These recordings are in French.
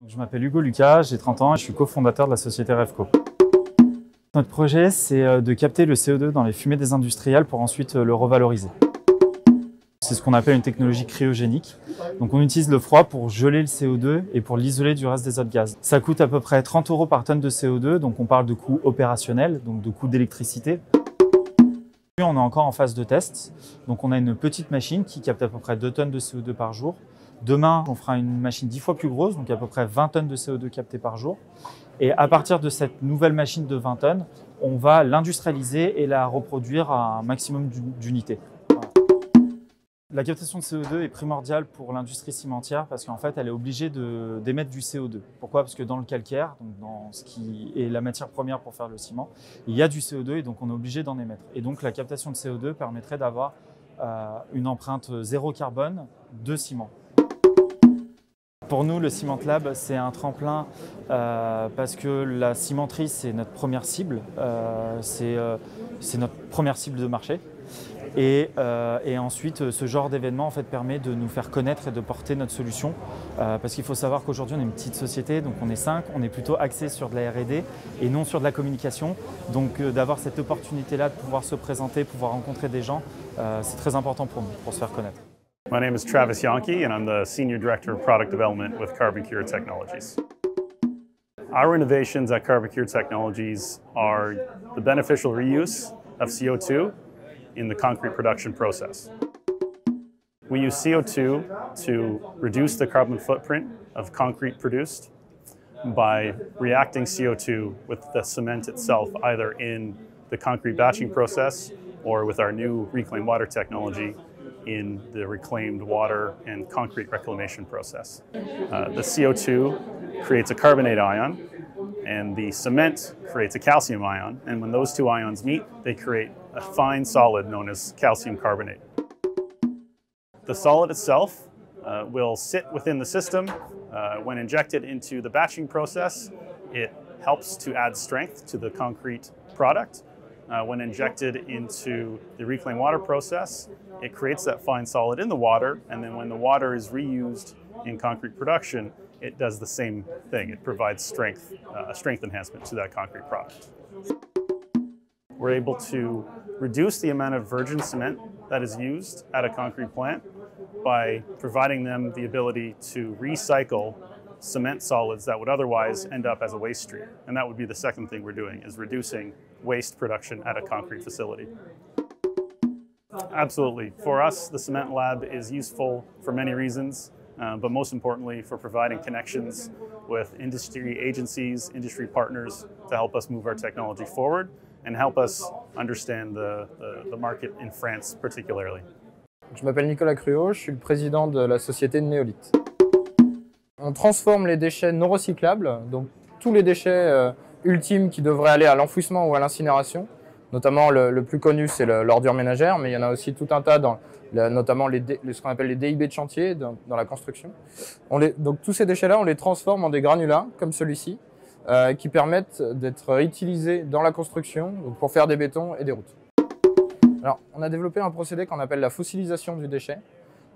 Je m'appelle Hugo Lucas, j'ai 30 ans et je suis cofondateur de la société Revco. Notre projet, c'est de capter le CO2 dans les fumées des industriels pour ensuite le revaloriser. C'est ce qu'on appelle une technologie cryogénique. Donc on utilise le froid pour geler le CO2 et pour l'isoler du reste des autres gaz. Ça coûte à peu près 30 € par tonne de CO2, donc on parle de coûts opérationnels, donc de coûts d'électricité. On est encore en phase de test, donc on a une petite machine qui capte à peu près 2 tonnes de CO2 par jour. Demain, on fera une machine 10 fois plus grosse, donc à peu près 20 tonnes de CO2 captées par jour. Et à partir de cette nouvelle machine de 20 tonnes, on va l'industrialiser et la reproduire à un maximum d'unités. Voilà. La captation de CO2 est primordiale pour l'industrie cimentière parce qu'en fait, elle est obligée d'émettre du CO2. Pourquoi? Parce que dans le calcaire, donc dans ce qui est la matière première pour faire le ciment, il y a du CO2 et donc on est obligé d'en émettre. Et donc la captation de CO2 permettrait d'avoir une empreinte zéro carbone de ciment. Pour nous, le Cement Lab, c'est un tremplin parce que la cimenterie, c'est notre première cible, c'est notre première cible de marché. Et ensuite, ce genre d'événement en fait, permet de nous faire connaître et de porter notre solution. Parce qu'il faut savoir qu'aujourd'hui, on est une petite société, donc on est 5, on est plutôt axé sur de la R&D et non sur de la communication. Donc d'avoir cette opportunité-là de pouvoir se présenter, pouvoir rencontrer des gens, c'est très important pour nous, pour se faire connaître. My name is Travis Yonke, and I'm the Senior Director of Product Development with CarbonCure Technologies. Our innovations at CarbonCure Technologies are the beneficial reuse of CO2 in the concrete production process. We use CO2 to reduce the carbon footprint of concrete produced by reacting CO2 with the cement itself, either in the concrete batching process or with our new reclaimed water technology in the reclaimed water and concrete reclamation process. The CO2 creates a carbonate ion, and the cement creates a calcium ion, and when those two ions meet, they create a fine solid known as calcium carbonate. The solid itself will sit within the system. When injected into the batching process, it helps to add strength to the concrete product. When injected into the reclaimed water process, it creates that fine solid in the water, and then when the water is reused in concrete production, it does the same thing. It provides strength, a strength enhancement to that concrete product. We're able to reduce the amount of virgin cement that is used at a concrete plant by providing them the ability to recycle cement solids that would otherwise end up as a waste stream. And that would be the second thing we're doing, is reducing waste production at a concrete facility. Absolutely. For us, the Cement Lab is useful for many reasons, but most importantly for providing connections with industry agencies, industry partners to help us move our technology forward and help us understand the market in France particularly. Je m'appelle Nicolas Cruau, je suis le président de la société Néolith. On transforme les déchets non recyclables, donc tous les déchets ultimes qui devraient aller à l'enfouissement ou à l'incinération. Notamment le plus connu, c'est l'ordure ménagère, mais il y en a aussi tout un tas, notamment ce qu'on appelle les DIB de chantier dans la construction. Donc tous ces déchets-là, on les transforme en des granulats, comme celui-ci, qui permettent d'être réutilisés dans la construction pour faire des bétons et des routes. Alors, on a développé un procédé qu'on appelle la fossilisation du déchet,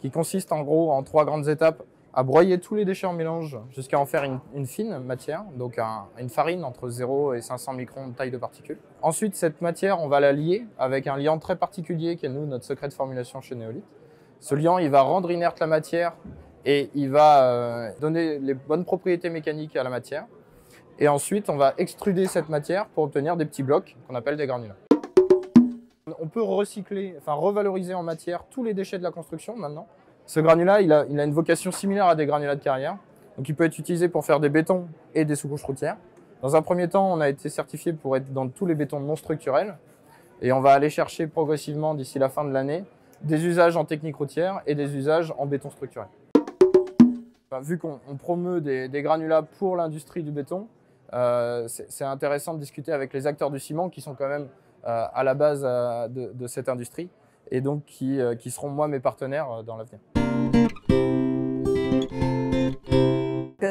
qui consiste en gros en 3 grandes étapes: à broyer tous les déchets en mélange jusqu'à en faire une fine matière, donc une farine entre 0 et 500 microns de taille de particules. Ensuite, cette matière, on va la lier avec un liant très particulier qui est notre secret de formulation chez Néolith. Ce liant, il va rendre inerte la matière et il va donner les bonnes propriétés mécaniques à la matière. Et ensuite, on va extruder cette matière pour obtenir des petits blocs qu'on appelle des granulats. On peut revaloriser en matière tous les déchets de la construction maintenant. Ce granulat, il a une vocation similaire à des granulats de carrière. Donc il peut être utilisé pour faire des bétons et des sous-couches routières. Dans un premier temps, on a été certifié pour être dans tous les bétons non structurels. Et on va aller chercher progressivement, d'ici la fin de l'année, des usages en technique routière et des usages en béton structurel. Vu qu'on promeut des granulats pour l'industrie du béton, c'est intéressant de discuter avec les acteurs du ciment qui sont quand même à la base de cette industrie et donc qui seront moi mes partenaires dans l'avenir.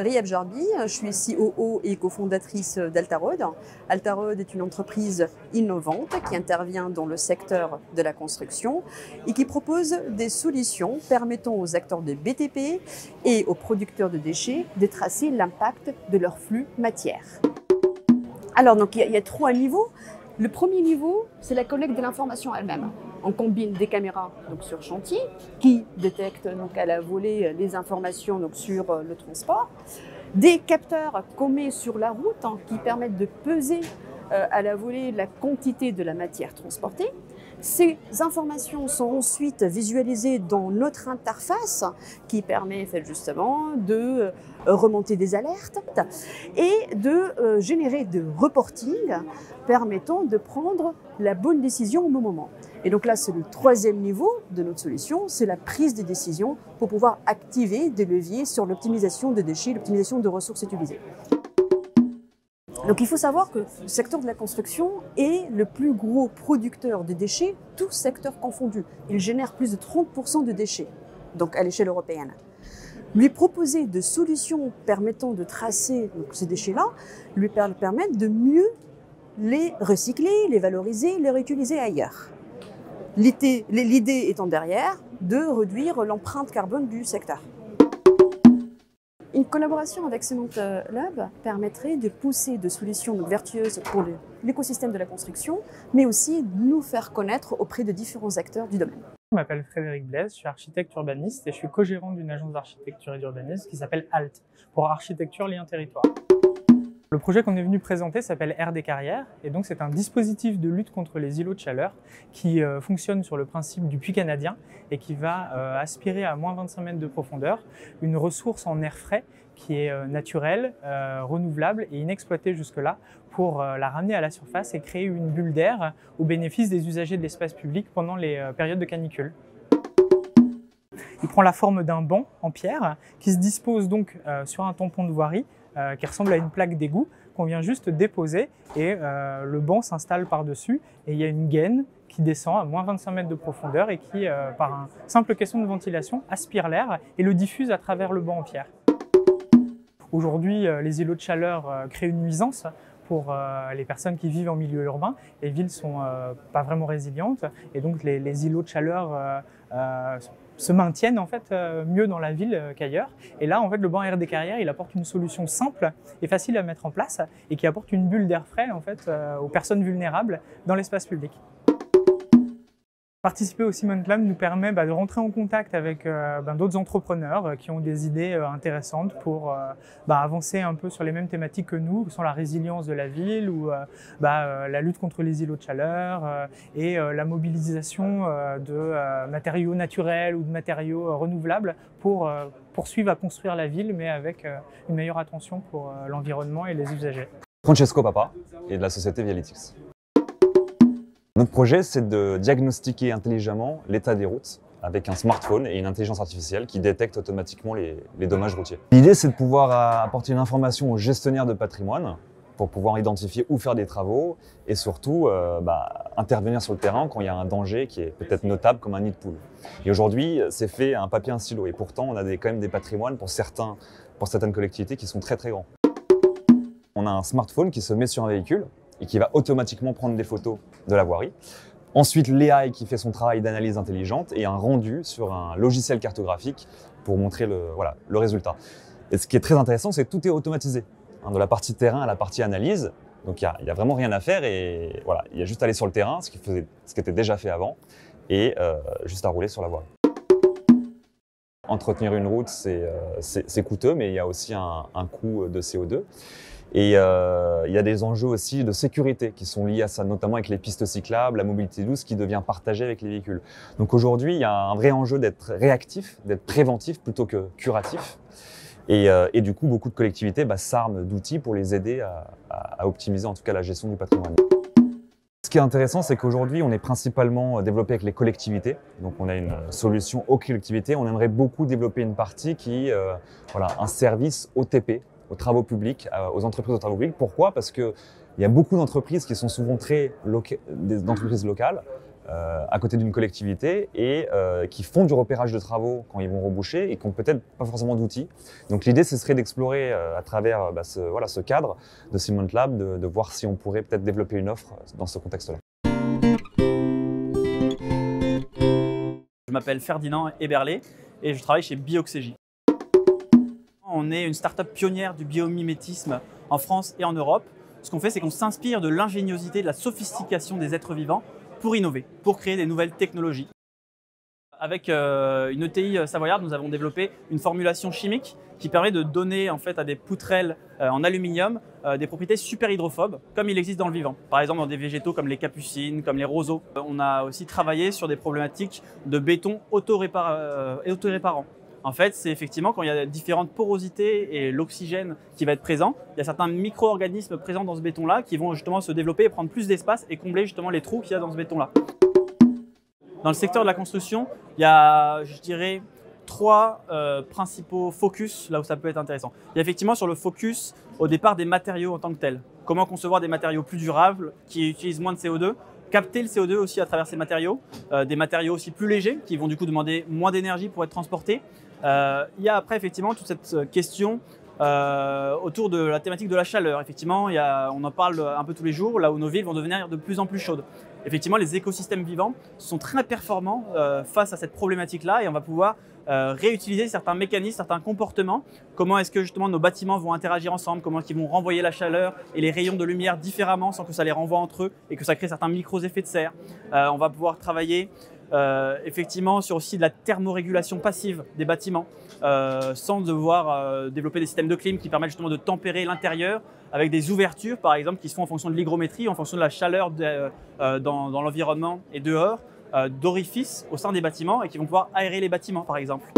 Rieb Jarbi, je suis COO et cofondatrice d'Altarod. Altarod est une entreprise innovante qui intervient dans le secteur de la construction et qui propose des solutions permettant aux acteurs de BTP et aux producteurs de déchets de tracer l'impact de leur flux matière. Alors, donc, il y a 3 niveaux. Le premier niveau, c'est la collecte de l'information elle-même. On combine des caméras donc, sur chantier qui détectent donc, à la volée les informations donc, sur le transport, des capteurs qu'on met sur la route qui permettent de peser à la volée la quantité de la matière transportée. Ces informations sont ensuite visualisées dans notre interface qui permet justement de remonter des alertes et de générer de reporting permettant de prendre la bonne décision au bon moment. Et donc là, c'est le 3e niveau de notre solution, c'est la prise de décision pour pouvoir activer des leviers sur l'optimisation de déchets, l'optimisation de ressources utilisées. Donc il faut savoir que le secteur de la construction est le plus gros producteur de déchets, tous secteurs confondus. Il génère plus de 30% de déchets, donc à l'échelle européenne. Lui proposer de solutions permettant de tracer donc, ces déchets-là, lui permettre de mieux les recycler, les valoriser, les réutiliser ailleurs. L'idée étant derrière de réduire l'empreinte carbone du secteur. Une collaboration avec Cement Lab permettrait de pousser des solutions vertueuses pour l'écosystème de la construction, mais aussi de nous faire connaître auprès de différents acteurs du domaine. Je m'appelle Frédéric Blaise, je suis architecte urbaniste et je suis co-gérant d'une agence d'architecture et d'urbanisme qui s'appelle ALT, pour Architecture Lien Territoire. Le projet qu'on est venu présenter s'appelle Air des Carrières et donc c'est un dispositif de lutte contre les îlots de chaleur qui fonctionne sur le principe du puits canadien et qui va aspirer à moins 25 mètres de profondeur une ressource en air frais qui est naturelle, renouvelable et inexploitée jusque-là pour la ramener à la surface et créer une bulle d'air au bénéfice des usagers de l'espace public pendant les périodes de canicule. Il prend la forme d'un banc en pierre qui se dispose donc sur un tampon de voirie qui ressemble à une plaque d'égout qu'on vient juste déposer et le banc s'installe par-dessus et il y a une gaine qui descend à moins 25 mètres de profondeur et qui, par une simple question de ventilation, aspire l'air et le diffuse à travers le banc en pierre. Aujourd'hui, les îlots de chaleur créent une nuisance pour les personnes qui vivent en milieu urbain. Les villes sont pas vraiment résilientes et donc les îlots de chaleur se maintiennent en fait mieux dans la ville qu'ailleurs. Et là, en fait, le banc Air des Carrières, il apporte une solution simple et facile à mettre en place et qui apporte une bulle d'air frais en fait aux personnes vulnérables dans l'espace public. Participer au Cement Lab nous permet de rentrer en contact avec d'autres entrepreneurs qui ont des idées intéressantes pour avancer un peu sur les mêmes thématiques que nous, qui sont la résilience de la ville ou la lutte contre les îlots de chaleur et la mobilisation de matériaux naturels ou de matériaux renouvelables pour poursuivre à construire la ville, mais avec une meilleure attention pour l'environnement et les usagers. Francesco Papa et de la société Vialytics. Notre projet, c'est de diagnostiquer intelligemment l'état des routes avec un smartphone et une intelligence artificielle qui détecte automatiquement les dommages routiers. L'idée, c'est de pouvoir apporter une information aux gestionnaires de patrimoine pour pouvoir identifier où faire des travaux et surtout intervenir sur le terrain quand il y a un danger qui est peut-être notable comme un nid de poule. Et aujourd'hui, c'est fait à un papier, un stylo et pourtant, on a quand même des patrimoines pour certaines collectivités qui sont très très grands. On a un smartphone qui se met sur un véhicule et qui va automatiquement prendre des photos de la voirie. Ensuite, l'AI qui fait son travail d'analyse intelligente et un rendu sur un logiciel cartographique pour montrer le résultat. Et ce qui est très intéressant, c'est que tout est automatisé. De la partie terrain à la partie analyse, donc il n'y a vraiment rien à faire et voilà, il y a juste à aller sur le terrain, ce qui était déjà fait avant, et juste à rouler sur la voie. Entretenir une route, c'est coûteux, mais il y a aussi un coût de CO2. Et il y a des enjeux aussi de sécurité qui sont liés à ça, notamment avec les pistes cyclables, la mobilité douce qui devient partagée avec les véhicules. Donc aujourd'hui, il y a un vrai enjeu d'être réactif, d'être préventif plutôt que curatif. Et du coup, beaucoup de collectivités s'arment d'outils pour les aider à optimiser en tout cas la gestion du patrimoine. Ce qui est intéressant, c'est qu'aujourd'hui, on est principalement développé avec les collectivités. Donc on a une solution aux collectivités. On aimerait beaucoup développer une partie qui un service OTP, aux travaux publics, aux entreprises de travaux publics. Pourquoi ? Parce qu'il y a beaucoup d'entreprises qui sont souvent des entreprises locales, à côté d'une collectivité et qui font du repérage de travaux quand ils vont reboucher et qui n'ont peut-être pas forcément d'outils. Donc l'idée, ce serait d'explorer à travers ce cadre de Cement Lab, de voir si on pourrait peut-être développer une offre dans ce contexte-là. Je m'appelle Ferdinand Eberlé et je travaille chez Bioxégie. On est une start-up pionnière du biomimétisme en France et en Europe. Ce qu'on fait, c'est qu'on s'inspire de l'ingéniosité, de la sophistication des êtres vivants pour innover, pour créer des nouvelles technologies. Avec une ETI savoyarde, nous avons développé une formulation chimique qui permet de donner en fait à des poutrelles en aluminium des propriétés super hydrophobes, comme il existe dans le vivant. Par exemple, dans des végétaux comme les capucines, comme les roseaux. On a aussi travaillé sur des problématiques de béton autoréparant. En fait, c'est effectivement quand il y a différentes porosités et l'oxygène qui va être présent, il y a certains micro-organismes présents dans ce béton-là qui vont justement se développer et prendre plus d'espace et combler justement les trous qu'il y a dans ce béton-là. Dans le secteur de la construction, il y a, je dirais, 3 principaux focus là où ça peut être intéressant. Il y a effectivement sur le focus au départ des matériaux en tant que tels. Comment concevoir des matériaux plus durables qui utilisent moins de CO2, capter le CO2 aussi à travers ces matériaux, des matériaux aussi plus légers qui vont du coup demander moins d'énergie pour être transportés. Il y a après effectivement toute cette question autour de la thématique de la chaleur. Effectivement, on en parle un peu tous les jours, là où nos villes vont devenir de plus en plus chaudes. Effectivement, les écosystèmes vivants sont très performants face à cette problématique-là et on va pouvoir réutiliser certains mécanismes, certains comportements. Comment est-ce que justement nos bâtiments vont interagir ensemble, comment est-ce qu'ils vont renvoyer la chaleur et les rayons de lumière différemment sans que ça les renvoie entre eux et que ça crée certains micro-effets de serre. On va pouvoir travailler effectivement sur aussi de la thermorégulation passive des bâtiments sans devoir développer des systèmes de clim qui permettent justement de tempérer l'intérieur avec des ouvertures par exemple qui se font en fonction de l'hygrométrie, en fonction de la chaleur dans l'environnement et dehors, d'orifices au sein des bâtiments et qui vont pouvoir aérer les bâtiments par exemple.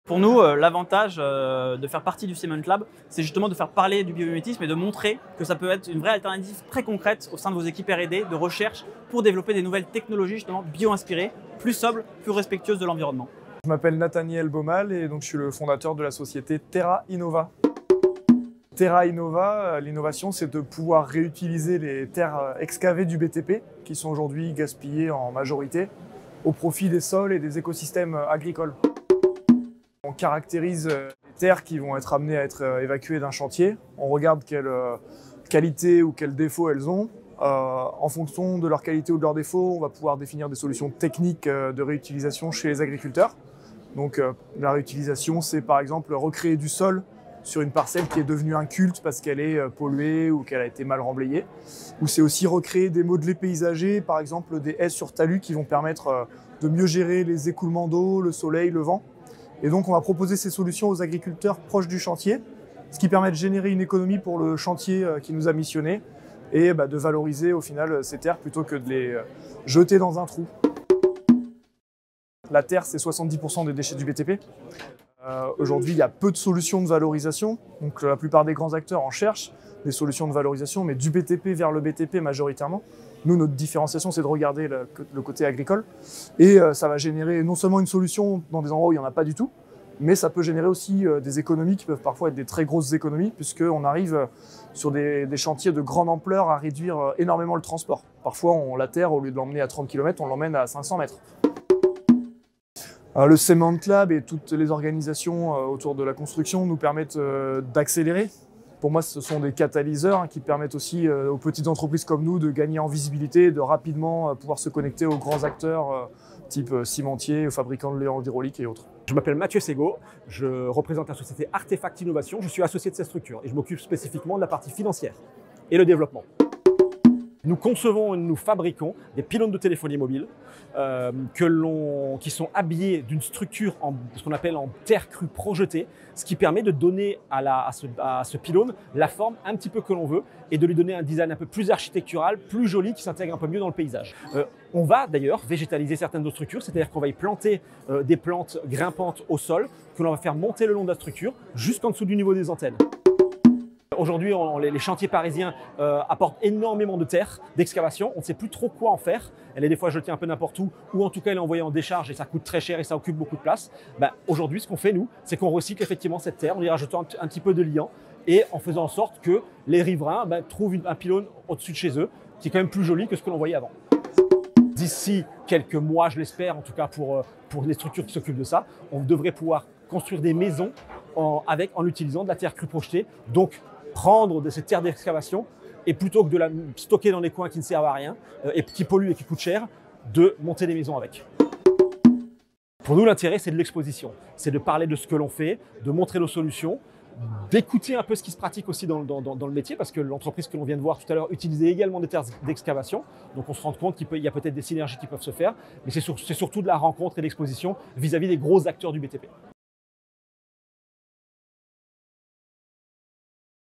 Pour nous, l'avantage de faire partie du Cement Lab, c'est justement de faire parler du biomimétisme et de montrer que ça peut être une vraie alternative très concrète au sein de vos équipes R&D de recherche pour développer des nouvelles technologies justement bio-inspirées, plus sobres, plus respectueuses de l'environnement. Je m'appelle Nathaniel Baumal et donc je suis le fondateur de la société Terra Innova. Terra Innova, l'innovation, c'est de pouvoir réutiliser les terres excavées du BTP, qui sont aujourd'hui gaspillées en majorité, au profit des sols et des écosystèmes agricoles. On caractérise les terres qui vont être amenées à être évacuées d'un chantier. On regarde quelle qualité ou quels défauts elles ont. En fonction de leur qualité ou de leurs défauts, on va pouvoir définir des solutions techniques de réutilisation chez les agriculteurs. Donc la réutilisation, c'est par exemple recréer du sol sur une parcelle qui est devenue inculte parce qu'elle est polluée ou qu'elle a été mal remblayée. Ou c'est aussi recréer des modelés paysagers, par exemple des haies sur talus qui vont permettre de mieux gérer les écoulements d'eau, le soleil, le vent. Et donc on va proposer ces solutions aux agriculteurs proches du chantier, ce qui permet de générer une économie pour le chantier qui nous a missionné et de valoriser au final ces terres plutôt que de les jeter dans un trou. La terre, c'est 70% des déchets du BTP. Aujourd'hui, il y a peu de solutions de valorisation, donc la plupart des grands acteurs en cherchent des solutions de valorisation, mais du BTP vers le BTP majoritairement. Nous, notre différenciation, c'est de regarder le côté agricole, et ça va générer non seulement une solution dans des endroits où il n'y en a pas du tout, mais ça peut générer aussi des économies qui peuvent parfois être des très grosses économies, puisqu'on arrive sur des chantiers de grande ampleur à réduire énormément le transport. Parfois, la terre, au lieu de l'emmener à 30 km, on l'emmène à 500 mètres. Le Cement Lab et toutes les organisations autour de la construction nous permettent d'accélérer. Pour moi, ce sont des catalyseurs qui permettent aussi aux petites entreprises comme nous de gagner en visibilité, de rapidement pouvoir se connecter aux grands acteurs type cimentiers, fabricants de lait hydraulique et autres. Je m'appelle Mathieu Segaud, je représente la société Artefact Innovation, je suis associé de cette structure et je m'occupe spécifiquement de la partie financière et le développement. Nous concevons et nous fabriquons des pylônes de téléphonie mobile qui sont habillés d'une structure en ce qu'on appelle en terre crue projetée, ce qui permet de donner à ce pylône la forme un petit peu que l'on veut et de lui donner un design un peu plus architectural, plus joli, qui s'intègre un peu mieux dans le paysage. On va d'ailleurs végétaliser certaines de nos structures, c'est-à-dire qu'on va y planter des plantes grimpantes au sol que l'on va faire monter le long de la structure jusqu'en dessous du niveau des antennes. Aujourd'hui, les chantiers parisiens apportent énormément de terre, d'excavation. On ne sait plus trop quoi en faire. Elle est des fois jetée un peu n'importe où, ou en tout cas elle est envoyée en décharge et ça coûte très cher et ça occupe beaucoup de place. Aujourd'hui, ce qu'on fait nous, c'est qu'on recycle effectivement cette terre en y rajoutant un petit peu de liant et en faisant en sorte que les riverains trouvent un pylône au-dessus de chez eux qui est quand même plus joli que ce que l'on voyait avant. D'ici quelques mois, je l'espère, en tout cas pour les structures qui s'occupent de ça, on devrait pouvoir construire des maisons en utilisant de la terre crue projetée. Donc, prendre de cette terre d'excavation et plutôt que de la stocker dans des coins qui ne servent à rien et qui polluent et qui coûtent cher, de monter des maisons avec. Pour nous, l'intérêt, c'est de l'exposition. C'est de parler de ce que l'on fait, de montrer nos solutions, d'écouter un peu ce qui se pratique aussi dans le métier, parce que l'entreprise que l'on vient de voir tout à l'heure utilisait également des terres d'excavation. Donc on se rend compte qu'il y a peut-être des synergies qui peuvent se faire, mais c'est surtout de la rencontre et de l'exposition vis-à-vis des gros acteurs du BTP.